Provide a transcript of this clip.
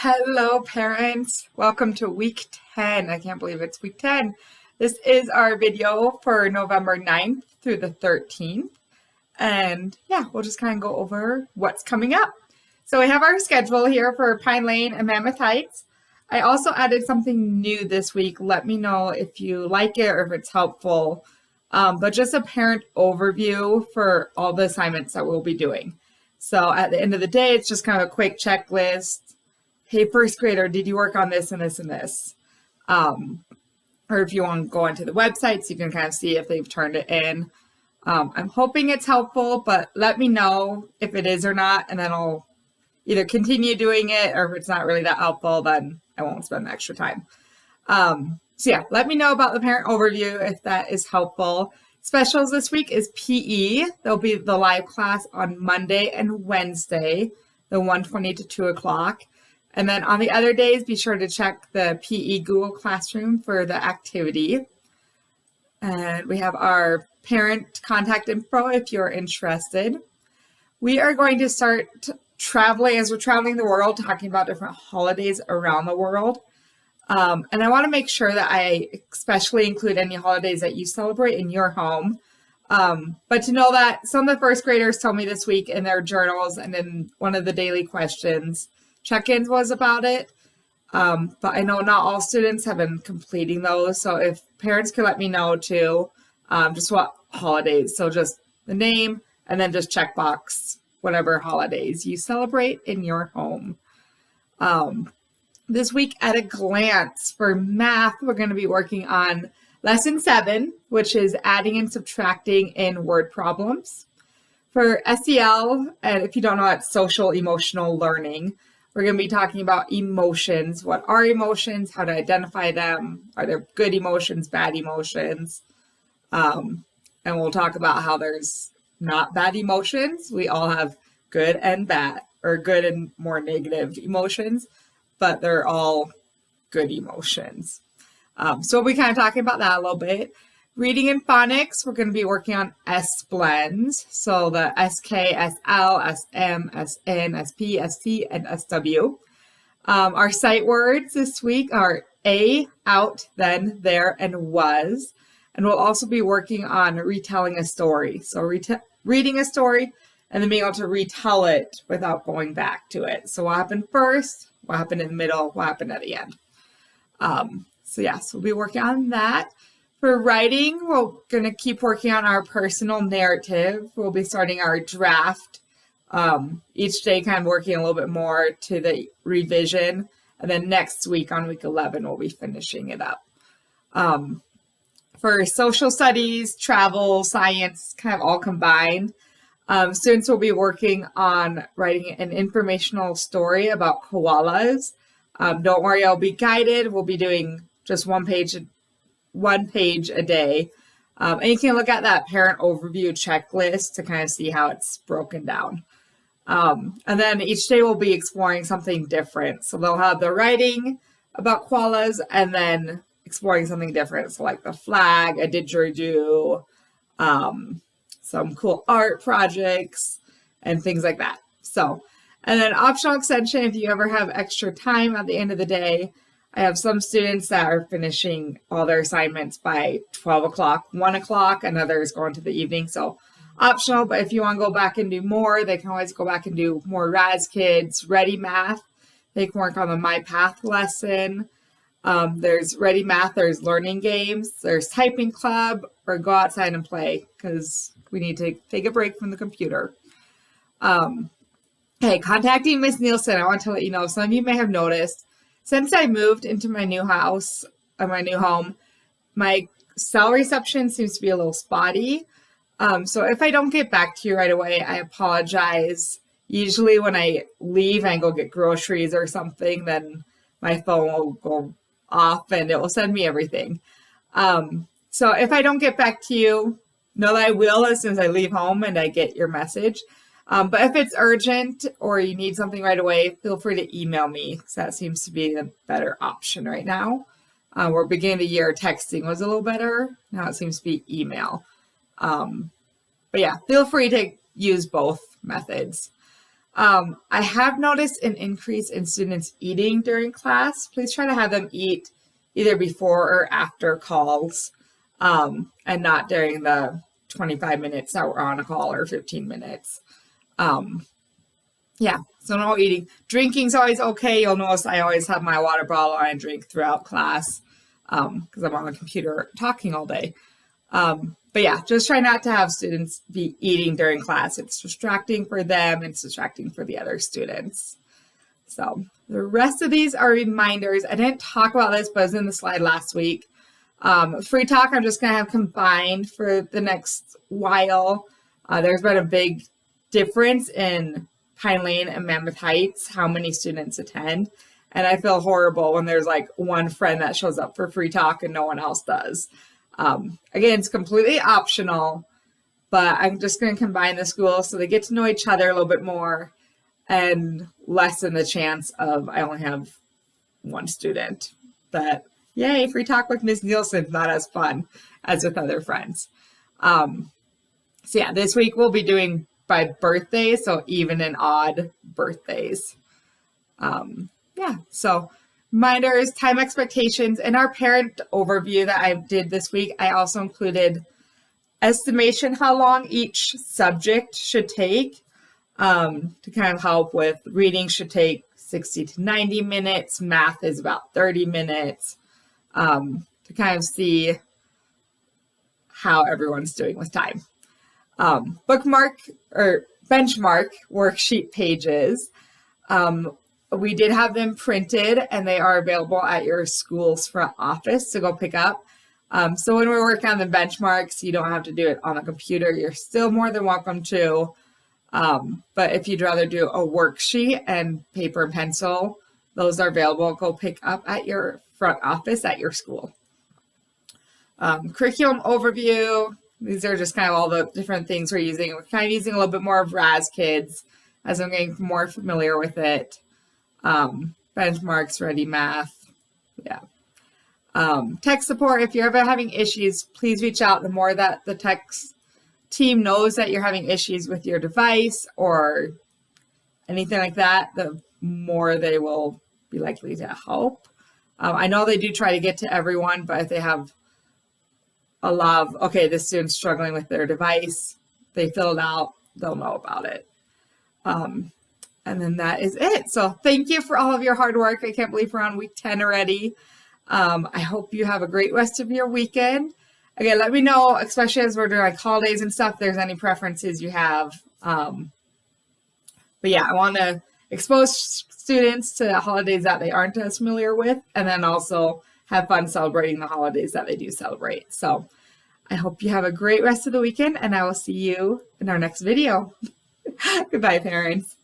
Hello, parents. Welcome to week 10. I can't believe it's week 10. This is our video for November 9th through the 13th. And yeah, we'll just kind of go over what's coming up. So we have our schedule here for Pine Lane and Mammoth Heights. I also added something new this week. Let me know if you like it or if it's helpful. But just a parent overview for all the assignments that we'll be doing. So at the end of the day, it's just kind of a quick checklist. Hey, first grader, did you work on this and this and this? Or if you want to go onto the website so you can kind of see if they've turned it in. I'm hoping it's helpful, but let me know if it is or not, and then I'll either continue doing it, or if it's not really that helpful, then I won't spend the extra time. So yeah, let me know about the parent overview if that is helpful. Specials this week is PE. There'll be the live class on Monday and Wednesday, the 1:20 to 2 o'clock. And then on the other days, be sure to check the PE Google Classroom for the activity. And we have our parent contact info if you're interested. We are going to start traveling as we're traveling the world, talking about different holidays around the world. And I want to make sure that I especially include any holidays that you celebrate in your home. But to know that some of the first graders told me this week in their journals and in one of the daily questions, check-ins was about it. But I know not all students have been completing those. So if parents could let me know too, just what holidays. So just the name and then just checkbox whatever holidays you celebrate in your home. This week at a glance for math, we're going to be working on lesson 7, which is adding and subtracting in word problems. For SEL, and if you don't know, it's social emotional learning. We're going to be talking about emotions. What are emotions? How to identify them? Are there good emotions, bad emotions? And we'll talk about how there's not bad emotions. We all have good and bad, or good and more negative emotions, but they're all good emotions. So we'll be kind of talking about that a little bit. Reading and phonics, we're going to be working on S blends. So the SK, SL, SM, SN, SP, ST, and SW. Our sight words this week are a, out, then, there, and was. And we'll also be working on retelling a story. So reading a story and then being able to retell it without going back to it. So what happened first, what happened in the middle, what happened at the end. So yes, we'll be working on that. For writing, we're going to keep working on our personal narrative. We'll be starting our draft each day, kind of working a little bit more to the revision. And then next week on week 11, we'll be finishing it up. For social studies, travel, science, kind of all combined, students will be working on writing an informational story about koalas. Don't worry, I'll be guided. We'll be doing just one page a day. And you can look at that parent overview checklist to kind of see how it's broken down. And then each day we'll be exploring something different. So they'll have the writing about koalas and then exploring something different. So like the flag, a didgeridoo, some cool art projects and things like that. So, and then optional extension, if you ever have extra time at the end of the day, I have some students that are finishing all their assignments by 12 o'clock, 1 o'clock, and others going to the evening. So optional, but if you want to go back and do more, they can always go back and do more Raz Kids, Ready Math. They can work on the My Path lesson. There's Ready Math, there's learning games, there's typing club, or go outside and play because we need to take a break from the computer. Hey, contacting Miss Nielsen, I want to let you know, some of you may have noticed, since I moved into my new house, or my new home, my cell reception seems to be a little spotty. So if I don't get back to you right away, I apologize. Usually when I leave and go get groceries or something, then my phone will go off and it will send me everything. So if I don't get back to you, know that I will as soon as I leave home and I get your message. But if it's urgent or you need something right away, feel free to email me because that seems to be the better option right now. We're beginning of the year, texting was a little better. Now it seems to be email. But yeah, feel free to use both methods. I have noticed an increase in students eating during class. Please try to have them eat either before or after calls, and not during the 25 minutes that we're on a call or 15 minutes. Yeah, so no eating. Drinking's always okay. You'll notice I always have my water bottle and I drink throughout class because I'm on the computer talking all day. But yeah, just try not to have students be eating during class. It's distracting for them. It's distracting for the other students. So the rest of these are reminders. I didn't talk about this, but it was in the slide last week. Free talk, I'm just going to have combined for the next while. There's been a big difference in Pine Lane and Mammoth Heights, how many students attend. And I feel horrible when there's like one friend that shows up for free talk and no one else does. Again, it's completely optional, but I'm just going to combine the schools so they get to know each other a little bit more and lessen the chance of I only have one student. But yay, free talk with Ms. Nielsen, not as fun as with other friends. So yeah, this week we'll be doing by birthday, so even and odd birthdays. Yeah, so reminders, time expectations, and our parent overview that I did this week, I also included estimation how long each subject should take to kind of help with reading should take 60 to 90 minutes. Math is about 30 minutes to kind of see how everyone's doing with time. Bookmark or benchmark worksheet pages. We did have them printed and they are available at your school's front office to go pick up. So when we're working on the benchmarks, you don't have to do it on a computer. You're still more than welcome to. But if you'd rather do a worksheet and paper and pencil, those are available. Go pick up at your front office at your school. Curriculum overview. These are just kind of all the different things we're using. We're kind of using a little bit more of Raz Kids as I'm getting more familiar with it. Benchmarks, Ready Math. Yeah. Tech support. If you're ever having issues, please reach out. The more that the tech team knows that you're having issues with your device or anything like that, the more they will be likely to help. I know they do try to get to everyone, but if they have a lot of, okay, this student's struggling with their device, they fill it out, they'll know about it. And then that is it. So thank you for all of your hard work. I can't believe we're on week 10 already. I hope you have a great rest of your weekend. Again, let me know, especially as we're doing like holidays and stuff, if there's any preferences you have. But yeah, I want to expose students to holidays that they aren't as familiar with, and then also have fun celebrating the holidays that they do celebrate. So I hope you have a great rest of the weekend, and I will see you in our next video. Goodbye, parents.